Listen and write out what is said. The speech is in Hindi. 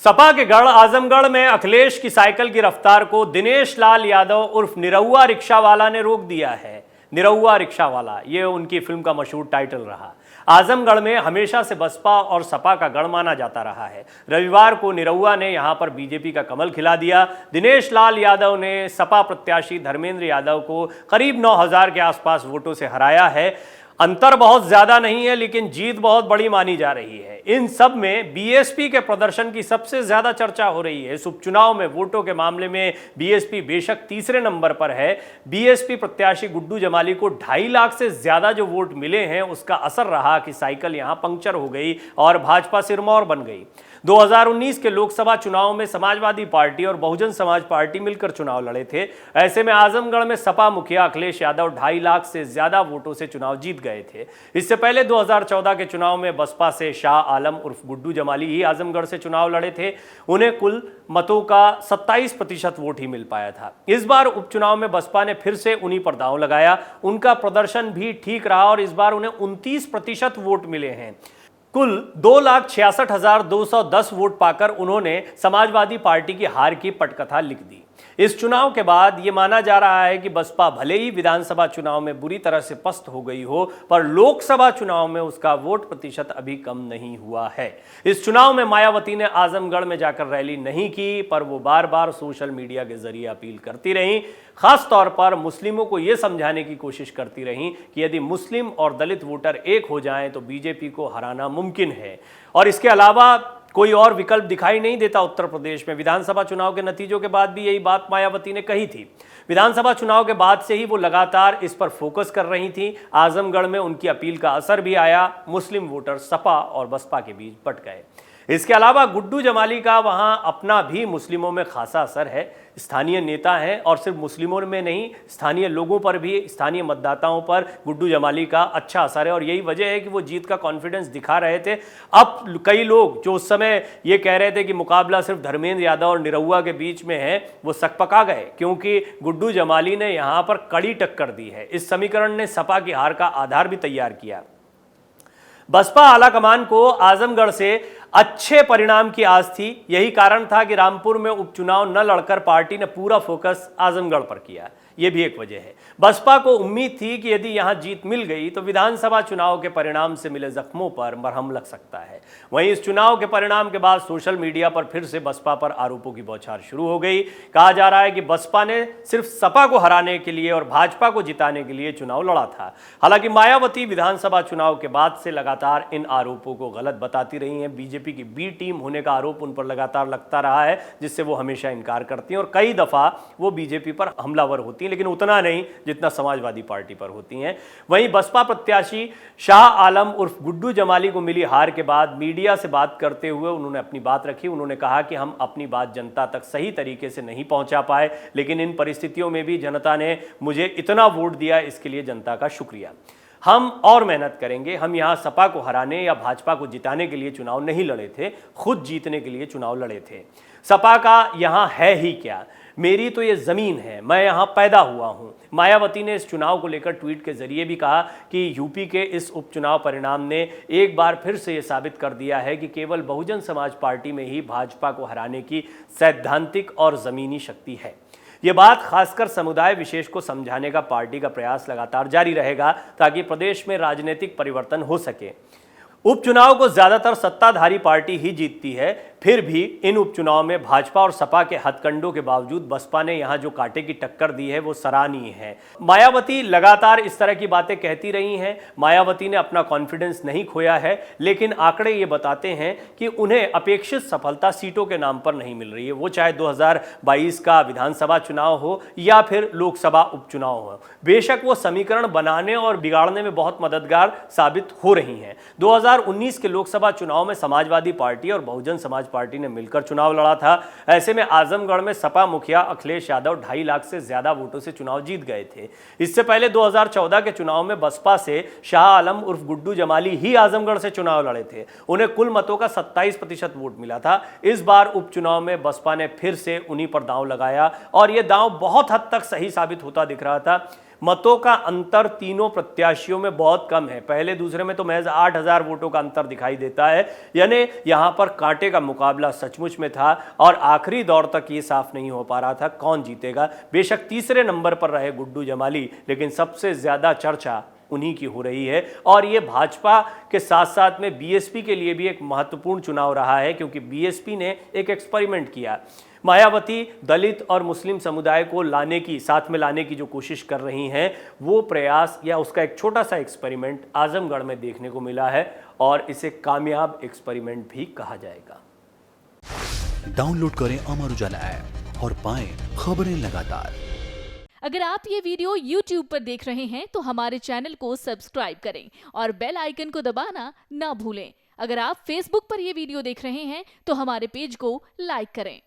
सपा के गढ़ आजमगढ़ में अखिलेश की साइकिल की रफ्तार को दिनेश लाल यादव उर्फ निरहुआ रिक्शा वाला ने रोक दिया है। निरहुआ रिक्शा वाला, ये उनकी फिल्म का मशहूर टाइटल रहा। आजमगढ़ में हमेशा से बसपा और सपा का गढ़ माना जाता रहा है। रविवार को निरहुआ ने यहां पर बीजेपी का कमल खिला दिया। दिनेश लाल यादव ने सपा प्रत्याशी धर्मेंद्र यादव को करीब 9,000 के आसपास वोटों से हराया है। अंतर बहुत ज्यादा नहीं है, लेकिन जीत बहुत बड़ी मानी जा रही है। इन सब में बीएसपी के प्रदर्शन की सबसे ज्यादा चर्चा हो रही है। इस उपचुनाव में वोटों के मामले में बीएसपी बेशक तीसरे नंबर पर है। बीएसपी प्रत्याशी गुड्डू जमाली को 2.5 लाख से ज्यादा जो वोट मिले हैं, उसका असर रहा कि साइकिल यहां पंक्चर हो गई और भाजपा सिरमौर बन गई। 2019 के लोकसभा चुनाव में समाजवादी पार्टी और बहुजन समाज पार्टी मिलकर चुनाव लड़े थे। ऐसे में आजमगढ़ में सपा मुखिया अखिलेश यादव 2.5 लाख से ज्यादा वोटों से चुनाव जीत गए थे। इससे पहले 2014 के चुनाव में बसपा से शाह आलम उर्फ गुड्डू जमाली ही आजमगढ़ से चुनाव लड़े थे। उन्हें कुल मतों का 27% वोट ही मिल पाया था। इस बार उपचुनाव में बसपा ने फिर से उन्हीं पर दांव लगाया। उनका प्रदर्शन भी ठीक रहा और इस बार उन्हें 29% वोट मिले हैं। कुल 2,66,210 वोट पाकर उन्होंने समाजवादी पार्टी की हार की पटकथा लिख दी। इस चुनाव के बाद यह माना जा रहा है कि बसपा भले ही विधानसभा चुनाव में बुरी तरह से पस्त हो गई हो, पर लोकसभा चुनाव में उसका वोट प्रतिशत अभी कम नहीं हुआ है। इस चुनाव में मायावती ने आजमगढ़ में जाकर रैली नहीं की, पर वो बार बार सोशल मीडिया के जरिए अपील करती रहीं। खास तौर पर मुस्लिमों को यह समझाने की कोशिश करती रहीं कि यदि मुस्लिम और दलित वोटर एक हो जाएं तो बीजेपी को हराना मुमकिन है। और इसके अलावा कोई और विकल्प दिखाई नहीं देता। उत्तर प्रदेश में विधानसभा चुनाव के नतीजों के बाद भी यही बात मायावती ने कही थी। विधानसभा चुनाव के बाद से ही वो लगातार इस पर फोकस कर रही थी। आजमगढ़ में उनकी अपील का असर भी आया। मुस्लिम वोटर सपा और बसपा के बीच बंट गए। इसके अलावा गुड्डू जमाली का वहां अपना भी मुस्लिमों में खासा असर है। स्थानीय नेता हैं और सिर्फ मुस्लिमों में नहीं, स्थानीय लोगों पर भी, स्थानीय मतदाताओं पर गुड्डू जमाली का अच्छा असर है और यही वजह है कि वो जीत का कॉन्फिडेंस दिखा रहे थे। अब कई लोग जो उस समय ये कह रहे थे कि मुकाबला सिर्फ धर्मेंद्र यादव और निरहुआ के बीच में है, वो सकपका गए, क्योंकि गुड्डू जमाली ने यहाँ पर कड़ी टक्कर दी है। इस समीकरण ने सपा की हार का आधार भी तैयार किया। बसपा आलाकमान को आजमगढ़ से अच्छे परिणाम की आस थी। यही कारण था कि रामपुर में उपचुनाव न लड़कर पार्टी ने पूरा फोकस आजमगढ़ पर किया। यह भी एक वजह है। बसपा को उम्मीद थी कि यदि यहां जीत मिल गई तो विधानसभा चुनाव के परिणाम से मिले जख्मों पर मरहम लग सकता है। वहीं इस चुनाव के परिणाम के बाद सोशल मीडिया पर फिर से बसपा पर आरोपों की बौछार शुरू हो गई। कहा जा रहा है कि बसपा ने सिर्फ सपा को हराने के लिए और भाजपा को जिताने के लिए चुनाव लड़ा था। हालांकि मायावती विधानसभा चुनाव के बाद से लगातार इन आरोपों को गलत बताती रही हैं। बीजेपी की बी टीम होने का आरोप उन पर लगातार लगता रहा है, जिससे वो हमेशा इनकार करती हैं और कई दफा वो बीजेपी पर हमलावर होती हैं, लेकिन उतना नहीं जितना समाजवादी पार्टी पर होती हैं। वहीं बसपा प्रत्याशी शाह आलम उर्फ गुड्डू जमाली को मिली हार के बाद मीडिया से बात करते हुए उन्होंने अपनी बात रखी। उन्होंने कहा कि हम अपनी बात जनता तक सही तरीके से नहीं पहुंचा पाए, लेकिन इन परिस्थितियों में भी जनता ने मुझे इतना वोट दिया, इसके लिए जनता का शुक्रिया। हम और मेहनत करेंगे। हम यहाँ सपा को हराने या भाजपा को जिताने के लिए चुनाव नहीं लड़े थे, खुद जीतने के लिए चुनाव लड़े थे। सपा का यहाँ है ही क्या, मेरी तो ये ज़मीन है, मैं यहाँ पैदा हुआ हूँ। मायावती ने इस चुनाव को लेकर ट्वीट के जरिए भी कहा कि यूपी के इस उपचुनाव परिणाम ने एक बार फिर से ये साबित कर दिया है कि केवल बहुजन समाज पार्टी में ही भाजपा को हराने की सैद्धांतिक और ज़मीनी शक्ति है। ये बात खासकर समुदाय विशेष को समझाने का पार्टी का प्रयास लगातार जारी रहेगा, ताकि प्रदेश में राजनीतिक परिवर्तन हो सके। उपचुनाव को ज्यादातर सत्ताधारी पार्टी ही जीतती है, फिर भी इन उपचुनाव में भाजपा और सपा के हथकंडों के बावजूद बसपा ने यहां जो कांटे की टक्कर दी है वो सराहनीय है। मायावती लगातार इस तरह की बातें कहती रही हैं। मायावती ने अपना कॉन्फिडेंस नहीं खोया है, लेकिन आंकड़े ये बताते हैं कि उन्हें अपेक्षित सफलता सीटों के नाम पर नहीं मिल रही है। वो चाहे 2022 का विधानसभा चुनाव हो या फिर लोकसभा उपचुनाव हो, बेशक वो समीकरण बनाने और बिगाड़ने में बहुत मददगार साबित हो रही हैं। 2019 के लोकसभा चुनाव में समाजवादी पार्टी और बहुजन समाज पार्टी ने मिलकर चुनाव लड़ा था। ऐसे में आजमगढ़ में सपा मुखिया अखिलेश यादव 2.5 लाख से ज्यादा वोटों से चुनाव जीत गए थे। इससे पहले 2014 के चुनाव में बसपा से शाह आलम उर्फ गुड्डू जमाली ही आजमगढ़ से चुनाव लड़े थे। उन्हें कुल मतों का 27% वोट मिला था। इस बार उपचुनाव में बसपा ने फिर से उन्हीं पर दांव लगाया और यह दांव बहुत हद तक सही साबित होता दिख रहा था। मतों का अंतर तीनों प्रत्याशियों में बहुत कम है। पहले दूसरे में तो महज 8,000 वोटों का अंतर दिखाई देता है, यानी यहां पर कांटे का मुकाबला सचमुच में था और आखिरी दौर तक ये साफ नहीं हो पा रहा था कौन जीतेगा। बेशक तीसरे नंबर पर रहे गुड्डू जमाली, लेकिन सबसे ज्यादा चर्चा उन्हीं की हो रही है। और ये भाजपा के साथ साथ में बीएसपी के लिए भी एक महत्वपूर्ण चुनाव रहा है, क्योंकि बीएसपी ने एक एक्सपेरिमेंट किया। मायावती दलित और मुस्लिम समुदाय को साथ में लाने की जो कोशिश कर रही हैं, वो प्रयास या उसका एक छोटा सा एक्सपेरिमेंट आजमगढ़ में देखने को मिला है और इसे कामयाब एक्सपेरिमेंट भी कहा जाएगा। डाउनलोड करें अमर उजाला ऐप और पाएं खबरें लगातार। अगर आप ये वीडियो YouTube पर देख रहे हैं तो हमारे चैनल को सब्सक्राइब करें और बेल आइकन को दबाना ना भूलें। अगर आप Facebook पर ये वीडियो देख रहे हैं तो हमारे पेज को लाइक करें।